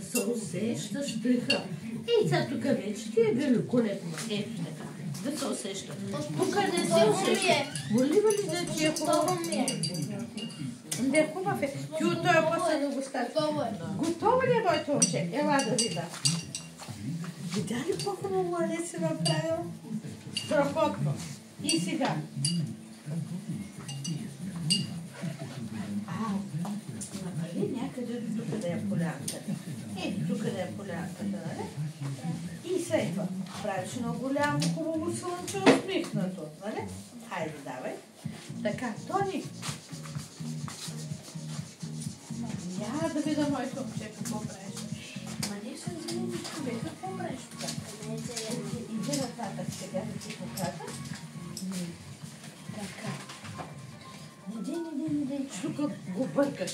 да се усещаш дъха. Ей, сега тук вече ти е великолепно. Ето така. Да се усеща. Тук не се усеща. Молива ли да ти е хубаво? Не, хубав е. Ти от този път да го ставиш. Готово ли е, моето момче? Ела да видя. Видя ли по-хубаво ли си направил? Страхотно. И сега. Нали някъде тук да е полянката. Ето тук да е полянката, нали? И след това правиш едно голямо хубаво слънче усмихнато, нали? Хайде, давай. Така, Тони. Я да видя моето момче какво правиш. Ма не съм зелени човек, какво правиш тук? Иди нататък сега да ти покажа. Така. Не дей, тук го бъркаш.